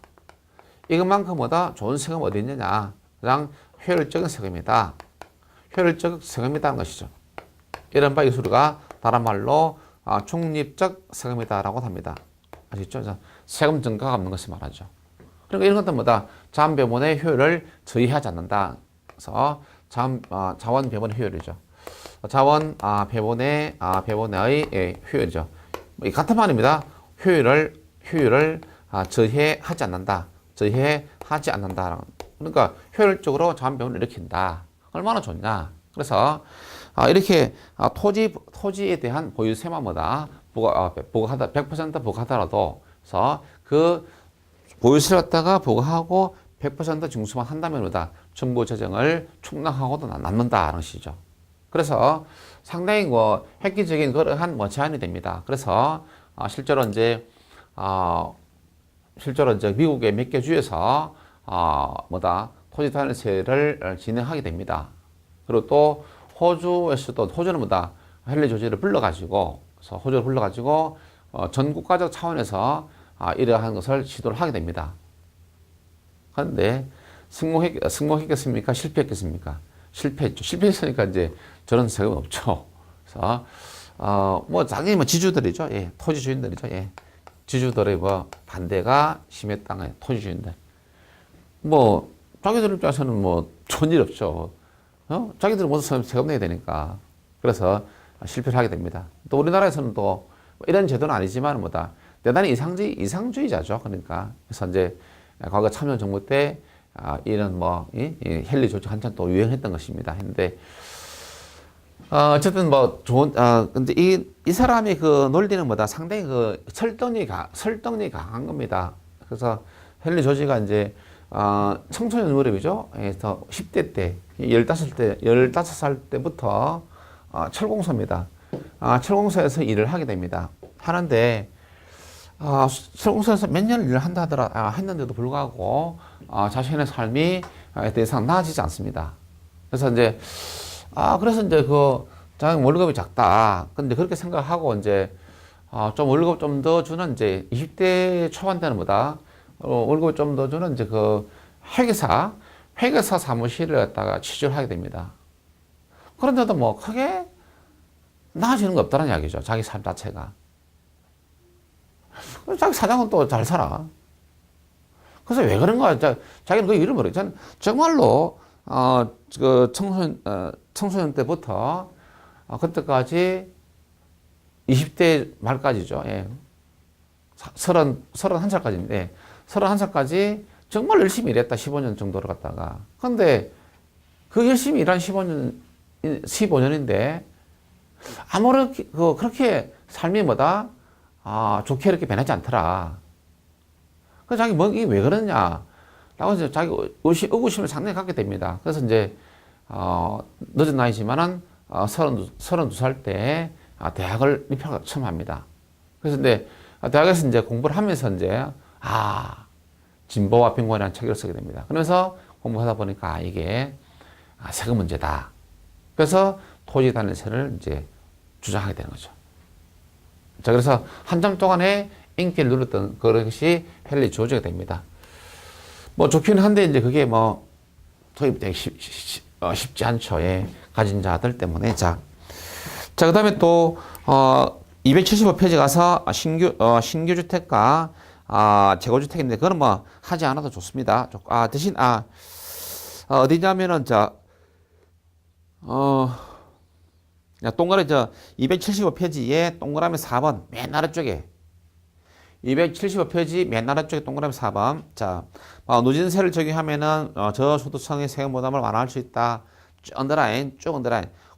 이것만큼 보다 좋은 세금 어디 있느냐? 가장 효율적인 세금이다. 효율적 세금이라는 것이죠. 이런 바 이수가 다른 말로 중립적 세금이다라고 합니다. 아시죠? 세금 전가가 없는 것을 말하죠. 그러니까 이런 것들은 뭐다? 자원 배분의 효율을 저해하지 않는다. 그래서 자원 배분의 효율이죠. 자원 배분의 효율이죠. 같은 말입니다. 효율을 저해하지 않는다. 저해하지 않는다. 그러니까 효율적으로 자원병을 일으킨다. 얼마나 좋냐. 그래서 이렇게 토지에 대한 보유세만 뭐다 부과하다 100% 부과하더라도 그래서 그 보유세를 갖다가 부과하고 100% 징수만 한다면 뭐다 정부 재정을 충당하고도 남는다는 것이죠. 그래서 상당히 획기적인 그러한 제한이 됩니다. 그래서 실제로 이제 미국의 몇 개 주에서 토지 단일세를 진행하게 됩니다. 그리고 또 호주는 헨리 조지를 불러가지고 그래서 호주를 불러가지고 전 국가적 차원에서 이러한 것을 시도를 하게 됩니다. 그런데 성공했겠습니까? 실패했겠습니까? 실패했죠. 실패했으니까 이제 저런 세금은 없죠. 그래서 자기 지주들이죠. 예, 토지 주인들이죠. 예, 지주들의 반대가 심했다는 토지 주인들. 자기들 입장에서는 좋은 일 없죠. 자기들은 모두 세금 내야 되니까. 그래서 실패를 하게 됩니다. 또 우리나라에서는 또 이런 제도는 아니지만 대단히 이상주의자죠. 그러니까. 그래서 이제 과거 참여정부 때 이런 이 헨리 조지 한참 또 유행했던 것입니다. 했는데 어쨌든 근데 이 사람의 그 논리는 상당히 설득력이 강한 겁니다. 그래서 헨리 조지가 이제 청소년 무렵이죠. 그래서 10대 때, 15살 때부터 철공소입니다. 철공소에서 일을 하게 됩니다. 하는데 철공소에서 몇 년을 일을 했는데도 불구하고 자신의 삶이 더 이상 나아지지 않습니다. 그래서 이제 자기 월급이 작다. 근데 그렇게 생각하고 이제 좀 월급 좀 더 주는 이제 20대 초반 때는 월급을 좀 더 주는 이제 회계사 사무실을 갖다가 취직을 하게 됩니다. 그런데도 크게 나아지는 거 없다는 이야기죠. 자기 삶 자체가. 자기 사장은 또 잘 살아. 그래서 왜 그런가? 자기는 그 일을 모르겠죠. 정말로, 청소년 때부터, 그때까지 20대 말까지죠. 예. 31살까지인데, 31살까지 정말 열심히 일했다. 15년 정도를 갖다가. 근데 그 열심히 일한 15년인데, 아무렇게, 그렇게 삶이 좋게 이렇게 변하지 않더라. 그래서 자기 이게 왜 그러냐. 라고 해서 자기 의구심을 상당히 갖게 됩니다. 그래서 이제, 늦은 나이지만은, 32살 때, 대학을 입학을 처음 합니다. 그래서 근데, 대학에서 이제 공부를 하면서 이제, 진보와 빈곤이라는 책을 쓰게 됩니다. 그러면서 공부하다 보니까 이게, 세금 문제다. 그래서 토지 단일세를 이제 주장하게 되는 거죠. 자, 그래서 한참 동안에 인기를 누렸던 그것이 헨리 조지가 됩니다. 좋기는 한데, 이제 그게 도입되기 쉽지 않죠. 예. 가진 자들 때문에. 자, 그 다음에 또, 275페이지 가서 신규 주택과, 재고주택인데, 그건 하지 않아도 좋습니다. 대신, 어디냐면은, 동그라미 275페이지에 동그라미 4번 맨 아래쪽에 275페이지 맨 아래쪽에 동그라미 4번 자 누진세를 적용하면은 저소득층의 세금 부담을 완화할 수 있다. 쭉 언더라인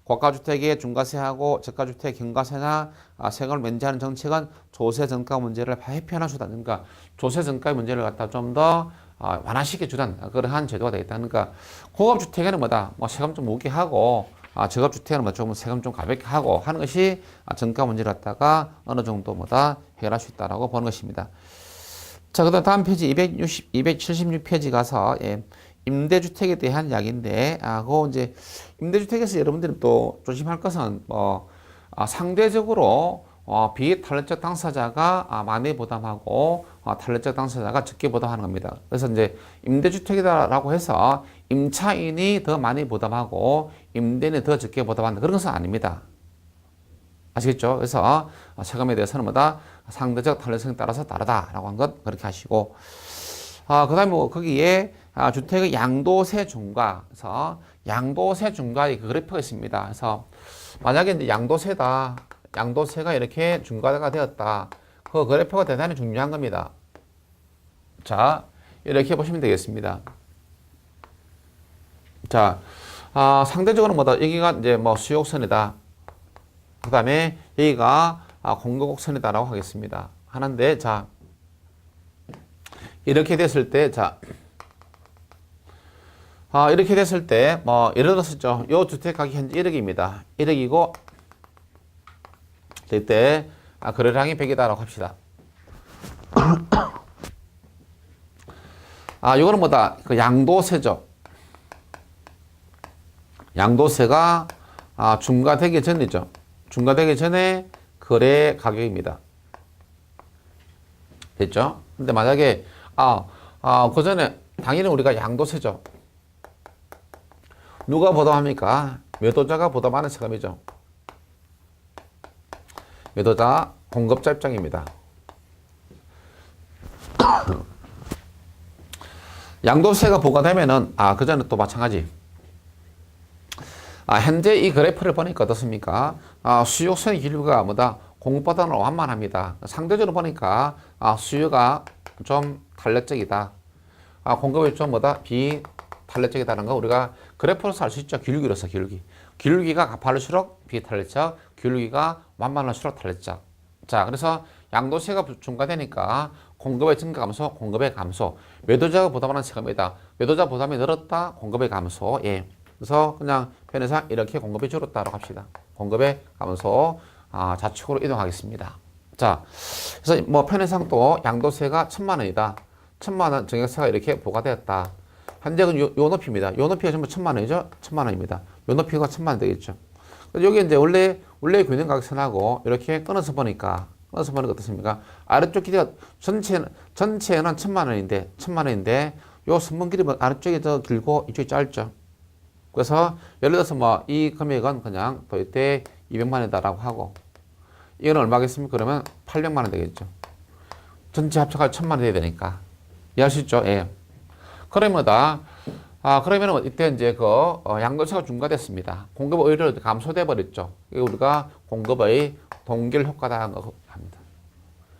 고가주택의 중과세하고 저가주택 경과세나 세금을 면제하는 정책은 조세 증가 문제를 회피하는 수단. 그러니까 조세 증가의 문제를 갖다 좀 더 완화시켜 주는 그러한 제도가 되겠다. 그러니까 고급주택에는 세금 좀 무게 하고 저급주택은 조금 세금 좀 가볍게 하고 하는 것이 정가 문제를 갖다가 어느 정도 해결할 수 있다라고 보는 것입니다. 자, 그 다음 페이지 276페이지 가서 임대주택에 대한 이야기인데, 그거 이제 임대주택에서 여러분들이 또 조심할 것은 상대적으로 비탄력적 당사자가 많이 부담하고 탄력적 당사자가 적게 부담하는 겁니다. 그래서 이제 임대주택이다라고 해서 임차인이 더 많이 부담하고 임대인이 더 적게 부담한다. 그런 것은 아닙니다. 아시겠죠? 그래서 세금에 대해서는 상대적 탄력성에 따라서 다르다라고 한 것 그렇게 하시고, 그 다음에 거기에 주택의 양도세 중과, 그래서 양도세 중과의 그 그래프가 있습니다. 그래서 만약에 이제 양도세가 이렇게 중과가 되었다. 그 그래프가 대단히 중요한 겁니다. 자, 이렇게 보시면 되겠습니다. 자, 상대적으로 뭐다? 여기가 이제 뭐 수요곡선이다. 그 다음에 여기가 공급곡선이다라고 하겠습니다. 하는데, 자, 이렇게 됐을 때, 자, 이렇게 됐을 때, 뭐, 예를 들어서, 요 주택 가격 현재 1억입니다. 1억이고, 이때, 거래량이 100이다라고 합시다. 요거는 뭐다? 그 양도세죠. 양도세가, 중과되기 전이죠. 중과되기 전에 거래 가격입니다. 됐죠? 근데 만약에, 그 전에, 당연히 우리가 양도세죠. 누가 부담합니까? 매도자가 부담하는 세금이죠. 매도자, 공급자 입장입니다. 양도세가 부과되면은, 그 전에 또 마찬가지. 현재 이 그래프를 보니까 어떻습니까? 수요선의 길이가 뭐다? 공급보다는 완만합니다. 상대적으로 보니까, 수요가 좀 탄력적이다. 공급이 좀 뭐다? 비탄력적이다는 거 우리가 그래프로서 알 수 있죠. 기울기로서 기울기. 기울기가 가파를수록 비탄력적, 기울기가 완만할수록 탄력적. 자, 그래서 양도세가 중과되니까 공급의 증가 감소, 공급의 감소. 매도자가 부담하는 세금이다. 매도자 부담이 늘었다, 공급의 감소. 예. 그래서 그냥 편의상 이렇게 공급이 줄었다고 합시다. 공급의 감소, 좌측으로 이동하겠습니다. 자, 그래서 뭐 편의상 또 양도세가 1,000만 원이다. 1,000만 원 정액세가 이렇게 부과되었다. 현재는 요 높이입니다. 요 높이가 전부 1,000만 원이죠? 1,000만 원입니다. 요 높이가 1,000만 원 되겠죠. 여기 이제 원래 균형 각선하고 이렇게 끊어서 보니까 어떻습니까? 아래쪽 길이가 전체는 1,000만 원인데, 1,000만 원인데, 요 선분 길이는 아래쪽이 더 길고 이쪽이 짧죠. 그래서 예를 들어서 뭐 이 금액은 그냥 또 이때 200만 원이다라고 하고, 이거는 얼마겠습니까? 그러면 800만 원 되겠죠. 전체 합쳐가 1,000만 원 돼야 되니까. 이해할 수 있죠? 예. 그러면 이때 이제 양도세가 중과됐습니다. 공급이 오히려 감소돼 버렸죠. 우리가 공급의 동결 효과다 합니다.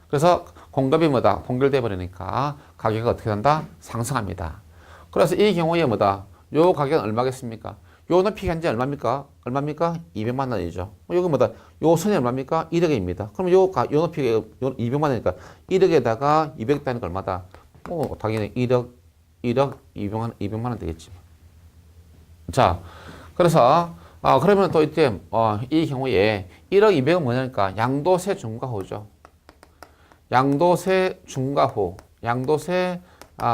그래서 공급이 뭐다? 동결돼 버리니까 가격이 어떻게 된다? 상승합니다. 그래서 이 경우에 뭐다? 요 가격은 얼마겠습니까? 요 높이 현재 얼마입니까? 200만 원이죠. 여기 뭐다? 요 선이 얼마입니까? 1억입니다. 그럼 요 높이가 200만 원이니까 1억에다가 200 따니까 얼마다? 당연히 200만 원 되겠지. 자, 그래서, 그러면 또 이때, 이 경우에 1억 200은 뭐냐니까 양도세 중과후죠. 양도세 중과후. 양도세,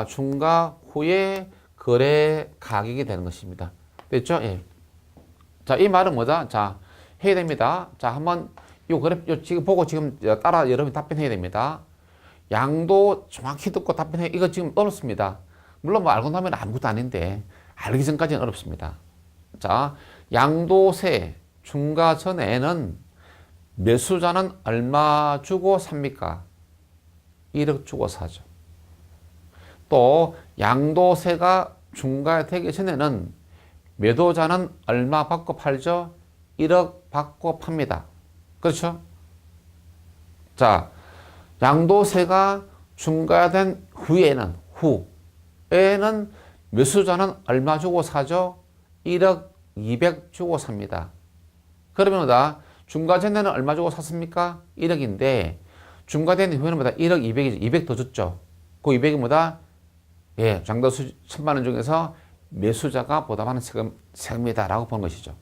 중과후의 거래 가격이 되는 것입니다. 됐죠? 예. 자, 이 말은 뭐다? 자, 해야 됩니다. 자, 한번, 지금 보고 지금 따라 여러분이 답변해야 됩니다. 양도 정확히 듣고 답변해. 이거 지금 어렵습니다. 물론 뭐 알고 나면 아무것도 아닌데 알기 전까지는 어렵습니다. 자, 양도세 중과 전에는 매수자는 얼마 주고 삽니까? 1억 주고 사죠. 또 양도세가 중과되기 전에는 매도자는 얼마 받고 팔죠? 1억 받고 팝니다. 그렇죠? 자, 양도세가 중과된 후에는 매수자는 얼마 주고 사죠? 1억 200 주고 삽니다. 그러면 뭐다? 중과 전에는 얼마 주고 샀습니까? 1억인데 중과된 후에는 뭐다? 1억 200이죠. 200 더 줬죠. 그 200이 뭐다? 예, 양도세 1,000만 원 중에서 매수자가 부담하는 세금이다라고 보는 것이죠.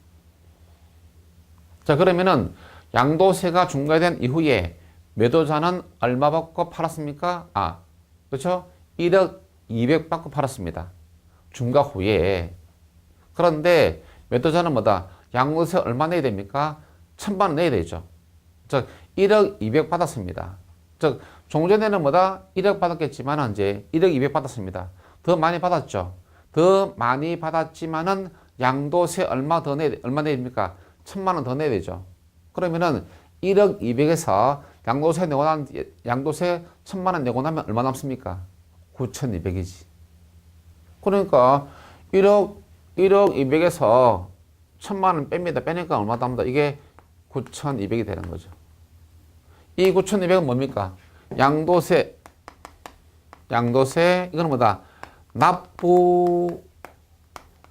자, 그러면은 양도세가 중과된 이후에 매도자는 얼마 받고 팔았습니까? 그렇죠? 1억 200 받고 팔았습니다. 중과 후에. 그런데 매도자는 뭐다? 양도세 얼마 내야 됩니까? 1,000만 원 내야 되죠. 즉 1억 200 받았습니다. 즉 종전에는 뭐다? 1억 받았겠지만 이제 1억 200 받았습니다. 더 많이 받았죠. 더 많이 받았지만은 양도세 얼마 내야 됩니까? 1,000만 원 더 내야 되죠. 그러면은 1억 200에서 양도세 1,000만 원 내고 나면 얼마 남습니까? 9,200이지. 그러니까 1억 200에서 1,000만 원 뺍니다. 빼니까 얼마 남다? 이게 9,200이 되는 거죠. 이 9,200은 뭡니까? 양도세 양도세, 이거는 뭐다? 납부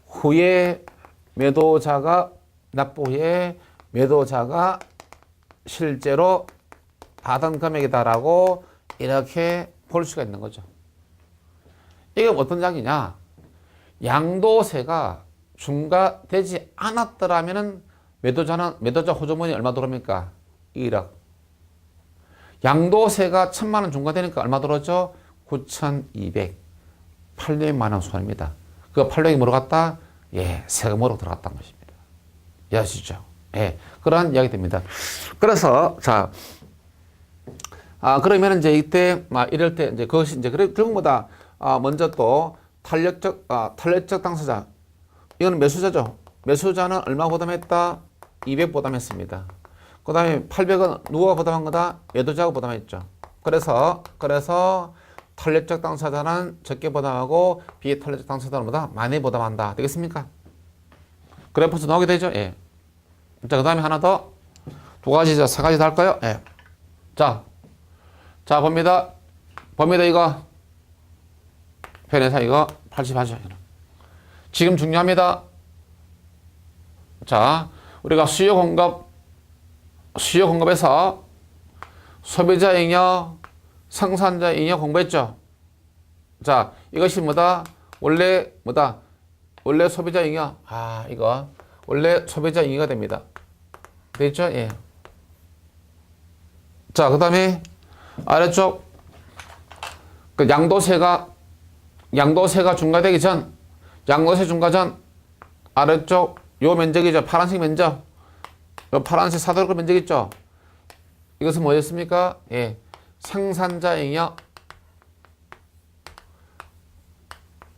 후에 매도자가 실제로 받은 금액이다라고 이렇게 볼 수가 있는 거죠. 이게 어떤 장이냐? 양도세가 중과되지 않았더라면은 매도자 호조문이 얼마 들어옵니까? 1억. 양도세가 1,000만 원 중과되니까 얼마 들어오죠? 9,200만 원 손해입니다. 그 800이 뭐로 갔다? 예, 세금으로 들어갔다는 것입니다. 이해하시죠? 예, 그러한 이야기 됩니다. 그래서 자, 그러면 이제 이때 이럴 때 이제 그것이 이제 결국 뭐다? 먼저 또 탄력적 당사자, 이거는 매수자죠. 매수자는 얼마 부담했다? 200 부담했습니다. 그 다음에 800은 누가 부담한 거다? 매도자가 부담했죠. 그래서 탄력적 당사자는 적게 부담하고 비탄력적 당사자는 뭐다? 많이 부담한다. 되겠습니까? 그래프에서 나오게 되죠. 예. 자, 그 다음에 하나 더. 두 가지, 세 가지 더 할까요? 예. 자, 봅니다. 이거. 편의사 이거 80하죠. 지금 중요합니다. 자, 우리가 수요 공급에서 소비자 잉여, 생산자 잉여 공부했죠. 자, 이것이 뭐다? 원래 소비자 잉여. 이거 원래 소비자 잉여가 됩니다. 됐죠? 예. 자, 그 다음에 아래쪽 그 양도세가 중과되기 전, 양도세 중과 전 아래쪽 요 면적이죠. 파란색 면적. 요 파란색 사도로 면적 있죠. 이것은 뭐였습니까? 예. 생산자 잉여.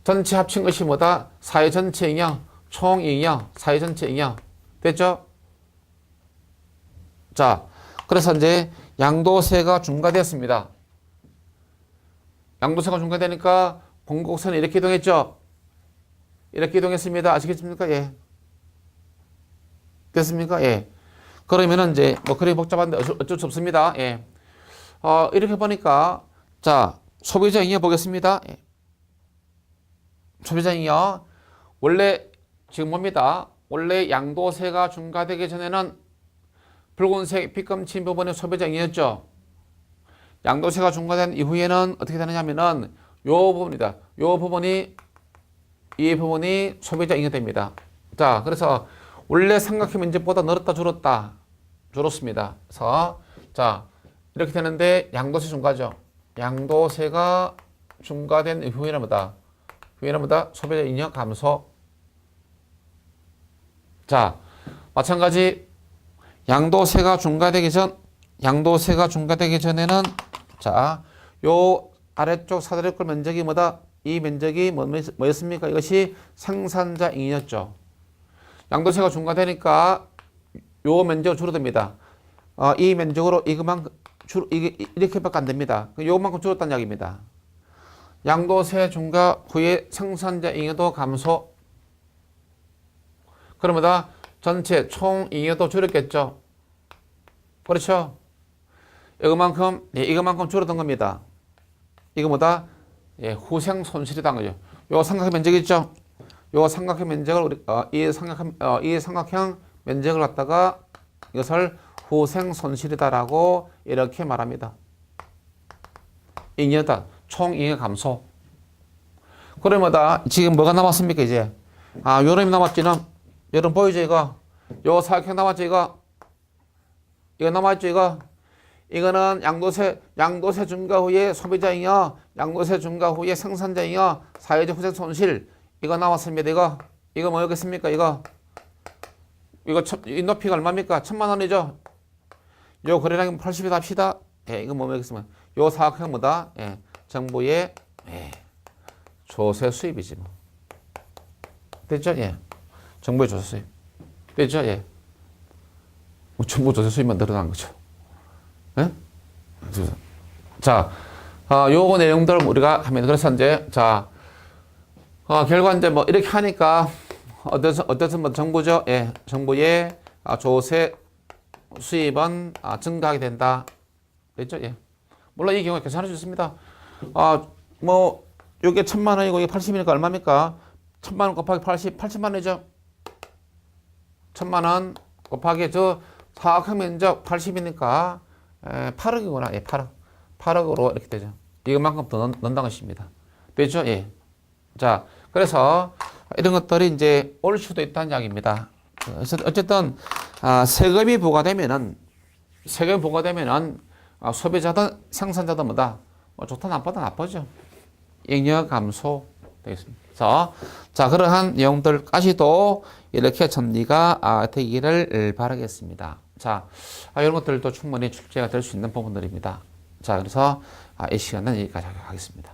전체 합친 것이 뭐다? 사회 전체 잉여, 총 잉여, 사회 전체 잉여. 됐죠? 자, 그래서 이제 양도세가 중과되었습니다. 양도세가 중과되니까 공곡선이 이렇게 이동했죠? 이렇게 이동했습니다. 아시겠습니까? 예. 됐습니까? 예. 그러면은 이제 그리 복잡한데 어쩔 수 없습니다. 예. 이렇게 보니까 자, 소비자 잉여 보겠습니다. 예. 소비자 잉여 원래 지금 뭡니다. 원래 양도세가 중과되기 전에는 붉은색 빗금 친 부분이 소비자 잉여였죠. 양도세가 중과된 이후에는 어떻게 되느냐면은 요 부분이다. 이 부분이 소비자 잉여 됩니다. 자, 그래서 원래 삼각형 면적보다 늘었다 줄었다? 줄었습니다. 그래서 자, 이렇게 되는데 양도세 중과죠. 양도세가 중과된 이후에는 뭐다? 소비자 잉여 감소. 자, 마찬가지 양도세가 중과되기 전에는 자, 요 아래쪽 사다리꼴 면적이 뭐다? 이 면적이 뭐였습니까? 이것이 생산자 잉여였죠. 양도세가 중과되니까 요 면적은 줄어듭니다. 이 면적으로 이렇게밖에 안 됩니다. 요만큼 줄었다는 이야기입니다. 양도세 중과 후에 생산자 잉여도 감소. 그러면 전체 총 잉여도 줄였겠죠. 그렇죠? 이거만큼 줄어든 겁니다. 이거 뭐다? 예, 후생 손실이다 거죠. 요 삼각형 면적 있죠? 요 삼각형 면적을 이 삼각형 면적을 갖다가 이것을 후생 손실이다라고 이렇게 말합니다. 잉여다. 총 잉여 감소. 그러면 지금 뭐가 남았습니까, 이제? 요놈이 남았지는 여러분 보이죠, 이거? 요 사각형 남았죠, 이거? 이거 남았죠, 이거? 이거는 양도세 중과 후에 소비자 잉여, 양도세 중과 후에 생산자 잉여, 사회적 후생 손실. 이거 남았습니다, 이거 뭐였겠습니까, 이거? 이 높이가 얼마입니까? 1,000만 원이죠? 요 거래량이 80이 합시다. 예, 이거 뭐겠습니까? 요 사각형 뭐다? 예, 정부의 조세 수입이지 뭐. 됐죠? 예. 정부의 조세 수입. 됐죠? 예. 정부 조세 수입만 늘어난 거죠. 예? 자, 요거 내용들 우리가 하면, 그래서 이제, 자, 결과 이제 뭐 이렇게 하니까, 어쨌든 뭐 정부죠. 예. 정부의 조세 수입은 증가하게 된다. 됐죠? 예. 물론 이 경우에 계산할 수 있습니다. 뭐 요게 1,000만 원이고 이게 80이니까 얼마입니까? 1,000만 원 곱하기 80, 8천만 원이죠. 1,000만 원 곱하기 저 사각형 면적 80이니까 8억이구나. 예, 8억. 8억으로 이렇게 되죠. 이것만큼 더 넣는다는 것입니다. 되죠? 예. 자, 그래서 이런 것들이 이제 올 수도 있다는 이야기입니다. 그래서 어쨌든 세금이 부과되면은 소비자든 생산자든 뭐다? 뭐 좋다 나쁘다 나쁘죠. 잉여 감소 되겠습니다. 그래서 자, 그러한 내용들까지도 이렇게 정리가 되기를 바라겠습니다. 자, 이런 것들도 충분히 출제가 될 수 있는 부분들입니다. 자, 그래서 이 시간은 여기까지 하겠습니다.